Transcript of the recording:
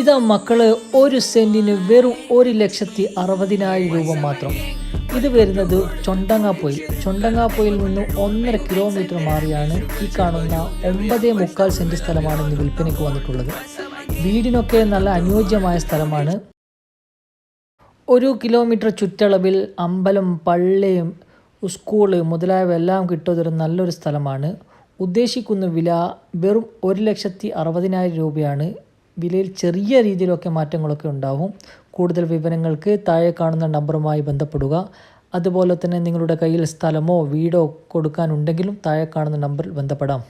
ഇതാ മക്കള്, ഒരു സെന്റിന് വെറും 1,60,000 രൂപ മാത്രം. ഇത് വരുന്നത് ചൊണ്ടങ്ങാപ്പൊയിൽ നിന്ന് 1.5 കിലോമീറ്റർ മാറിയാണ് ഈ കാണുന്ന 9.25 സെന്റ് സ്ഥലമാണ് ഇന്ന് വിൽപ്പനയ്ക്ക് വന്നിട്ടുള്ളത്. വീടിനൊക്കെ നല്ല അനുയോജ്യമായ സ്ഥലമാണ്. 1 കിലോമീറ്റർ ചുറ്റളവിൽ അമ്പലം, പള്ളി, സ്കൂള് മുതലായവ എല്ലാം കിട്ടുന്നൊരു നല്ലൊരു സ്ഥലമാണ്. ഉദ്ദേശിക്കുന്ന വില വെറും 1,60,000 രൂപയാണ്. വിലയിൽ ചെറിയ രീതിയിലൊക്കെ മാറ്റങ്ങളൊക്കെ ഉണ്ടാവും. കൂടുതൽ വിവരങ്ങൾക്ക് താഴെ കാണുന്ന നമ്പറുമായി ബന്ധപ്പെടുക. അതുപോലെ തന്നെ നിങ്ങളുടെ കയ്യിൽ സ്ഥലമോ വീടോ കൊടുക്കാനുണ്ടെങ്കിലും താഴെ കാണുന്ന നമ്പറിൽ ബന്ധപ്പെടാം.